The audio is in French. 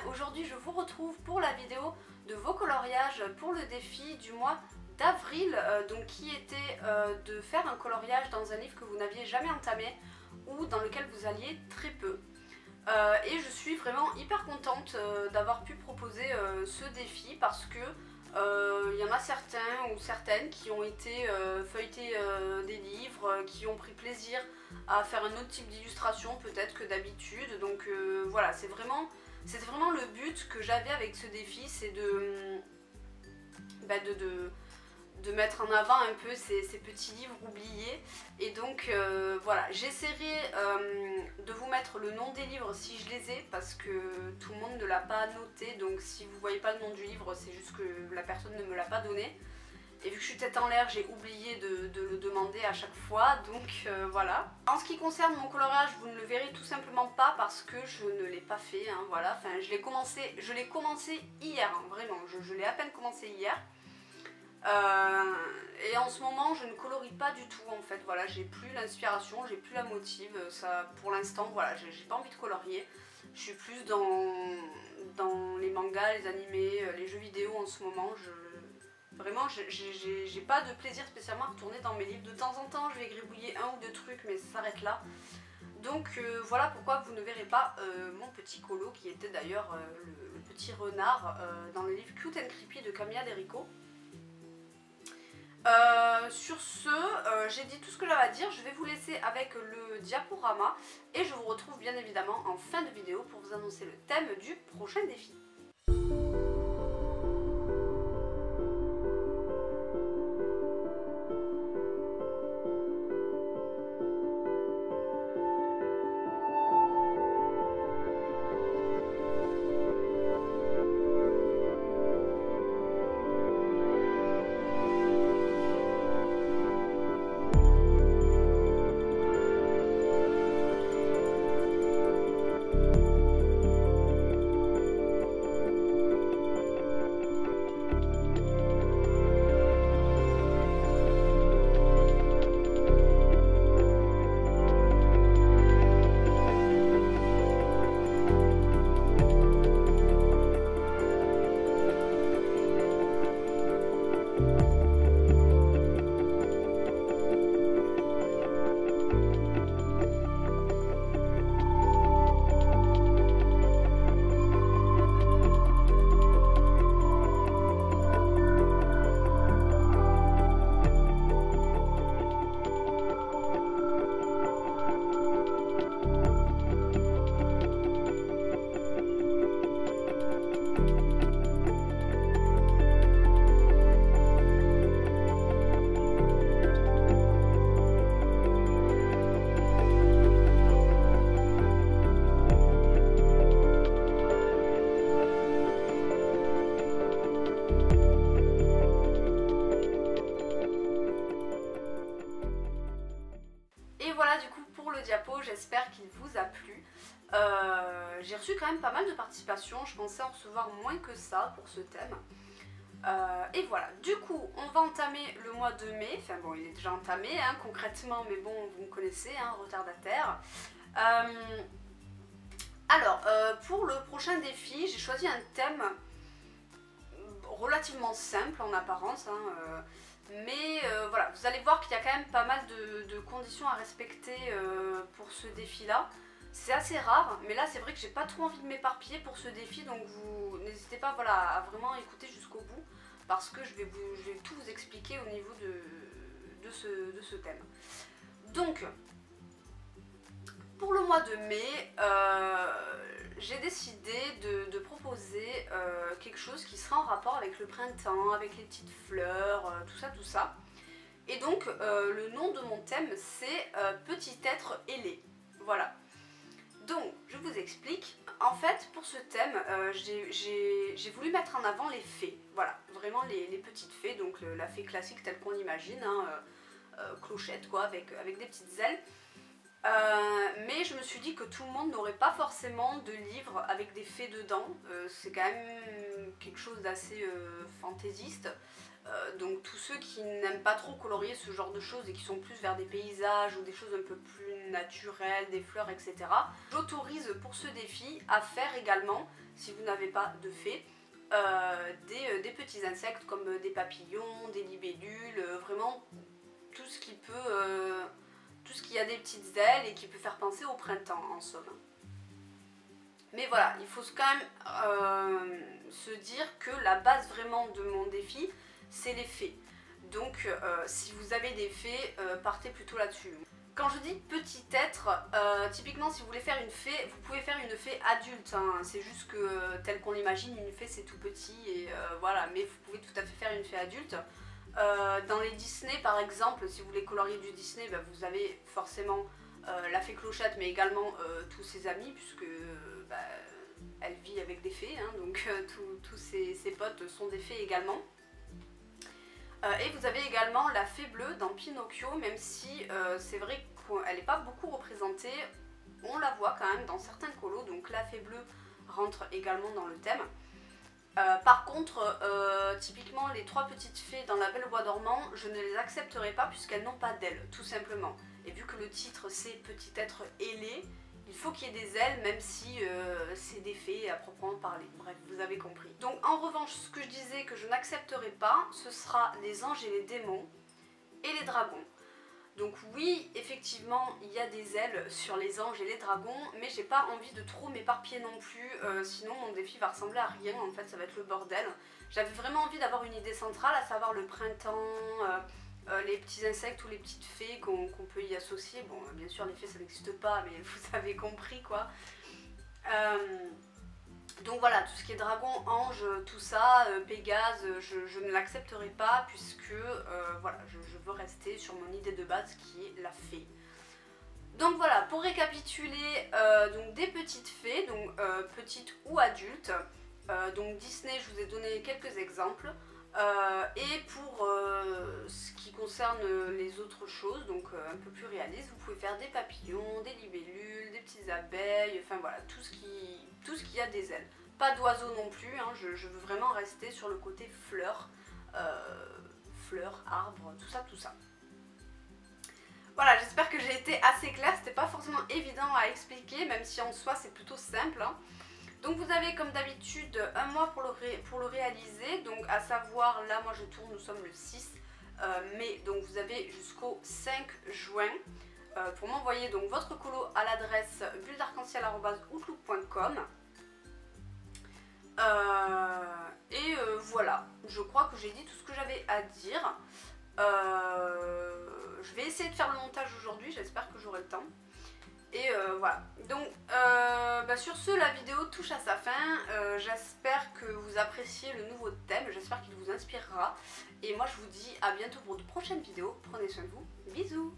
aujourd'hui je vous retrouve pour la vidéo de vos coloriages pour le défi du mois d'avril, donc qui était de faire un coloriage dans un livre que vous n'aviez jamais entamé ou dans lequel vous alliez très peu. Et je suis vraiment hyper contente d'avoir pu proposer ce défi parce que il y en a certains ou certaines qui ont été feuilleter des livres, qui ont pris plaisir à faire un autre type d'illustration peut-être que d'habitude. Donc voilà, c'était vraiment le but que j'avais avec ce défi, c'est de mettre en avant un peu ces petits livres oubliés. Et donc voilà, j'essaierai de vous mettre le nom des livres si je les ai, parce que tout le monde ne l'a pas noté, donc si vous voyez pas le nom du livre, c'est juste que la personne ne me l'a pas donné. Et vu que je suis tête en l'air, j'ai oublié de le demander à chaque fois, donc voilà. En ce qui concerne mon coloriage, vous ne le verrez tout simplement pas parce que je ne l'ai pas fait, hein, voilà. Enfin, je l'ai commencé hier, hein, vraiment, je l'ai à peine commencé hier. Et en ce moment je ne colorie pas du tout en fait, voilà, j'ai plus l'inspiration, j'ai plus la motive, ça pour l'instant, voilà, j'ai pas envie de colorier. Je suis plus dans les mangas, les animés, les jeux vidéo en ce moment. Vraiment j'ai pas de plaisir spécialement à retourner dans mes livres. De temps en temps je vais gribouiller un ou deux trucs mais ça s'arrête là. Donc voilà pourquoi vous ne verrez pas mon petit colo qui était d'ailleurs le petit renard dans le livre Cute and Creepy de Camilla Derico. Sur ce, j'ai dit tout ce que j'avais à dire, je vais vous laisser avec le diaporama et je vous retrouve bien évidemment en fin de vidéo pour vous annoncer le thème du prochain défi. J'espère qu'il vous a plu. J'ai reçu quand même pas mal de participation, je pensais en recevoir moins que ça pour ce thème. Et voilà, du coup on va entamer le mois de mai, enfin bon il est déjà entamé hein, concrètement, mais bon vous me connaissez, hein, retardataire. Alors pour le prochain défi, j'ai choisi un thème relativement simple en apparence, hein, mais voilà, vous allez voir qu'il y a quand même pas mal de conditions à respecter pour ce défi là. C'est assez rare, mais là c'est vrai que j'ai pas trop envie de m'éparpiller pour ce défi, donc vous n'hésitez pas, voilà, à vraiment écouter jusqu'au bout parce que je vais tout vous expliquer au niveau de ce thème. Donc pour le mois de mai, j'ai décidé de proposer quelque chose qui sera en rapport avec le printemps, avec les petites fleurs, tout ça. Et donc le nom de mon thème c'est Petit être ailé. Voilà. Donc je vous explique. En fait pour ce thème j'ai voulu mettre en avant les fées. Voilà, vraiment les petites fées, donc la fée classique telle qu'on l'imagine, hein, clochette quoi, avec des petites ailes. Mais je me suis dit que tout le monde n'aurait pas forcément de livre avec des fées dedans. C'est quand même quelque chose d'assez fantaisiste. Donc tous ceux qui n'aiment pas trop colorier ce genre de choses et qui sont plus vers des paysages ou des choses un peu plus naturelles, des fleurs, etc. J'autorise pour ce défi à faire également, si vous n'avez pas de fées, des petits insectes comme des papillons, des libellules, vraiment tout ce qui peut, tout ce qui a des petites ailes et qui peut faire penser au printemps en somme. Mais voilà, il faut quand même se dire que la base vraiment de mon défi, c'est les fées. Donc si vous avez des fées, partez plutôt là-dessus. Quand je dis petit être, typiquement si vous voulez faire une fée, vous pouvez faire une fée adulte, hein. C'est juste que tel qu'on l'imagine, une fée c'est tout petit et voilà, mais vous pouvez tout à fait faire une fée adulte. Dans les Disney par exemple, si vous voulez colorier du Disney, bah, vous avez forcément la fée Clochette, mais également tous ses amis, puisque bah, elle vit avec des fées, hein, donc tous ses potes sont des fées également. Et vous avez également la fée bleue dans Pinocchio, même si c'est vrai qu'elle n'est pas beaucoup représentée, on la voit quand même dans certains colos, donc la fée bleue rentre également dans le thème. Par contre, typiquement les 3 petites fées dans La Belle au Bois dormant, je ne les accepterai pas puisqu'elles n'ont pas d'ailes, tout simplement. Et vu que le titre c'est Petit être ailé, il faut qu'il y ait des ailes, même si c'est des fées à proprement parler. Bref, vous avez compris. Donc en revanche, ce que je disais que je n'accepterai pas, ce sera les anges et les démons et les dragons. Donc oui, effectivement, il y a des ailes sur les anges et les dragons, mais j'ai pas envie de trop m'éparpiller non plus, sinon mon défi va ressembler à rien, en fait ça va être le bordel. J'avais vraiment envie d'avoir une idée centrale, à savoir le printemps, les petits insectes ou les petites fées qu'on peut y associer. Bon, bien sûr les fées ça n'existe pas, mais vous avez compris quoi. Donc voilà, tout ce qui est dragon, ange, tout ça, Pégase, je ne l'accepterai pas puisque voilà, je veux rester sur mon idée de base qui est la fée. Donc voilà, pour récapituler, donc des petites fées, donc petites ou adultes. Donc Disney, je vous ai donné quelques exemples. Et pour ce qui concerne les autres choses, donc un peu plus réalistes, vous pouvez faire des papillons, des libellules, des petites abeilles, enfin voilà, tout ce qui a des ailes. Pas d'oiseaux non plus, hein, je veux vraiment rester sur le côté fleurs, fleurs, arbres, tout ça, tout ça. Voilà, j'espère que j'ai été assez claire, c'était pas forcément évident à expliquer, même si en soi c'est plutôt simple, hein. Donc vous avez comme d'habitude un mois pour le réaliser, donc à savoir, là moi je tourne, nous sommes le 6 mai, donc vous avez jusqu'au 5 juin pour m'envoyer donc votre colo à l'adresse bulledarc-en-ciel@outlook.com. Voilà, je crois que j'ai dit tout ce que j'avais à dire. Je vais essayer de faire le montage aujourd'hui, j'espère que j'aurai le temps. Et voilà, donc sur ce la vidéo touche à sa fin, j'espère que vous appréciez le nouveau thème, j'espère qu'il vous inspirera. Et moi je vous dis à bientôt pour de prochaines vidéos, prenez soin de vous, bisous.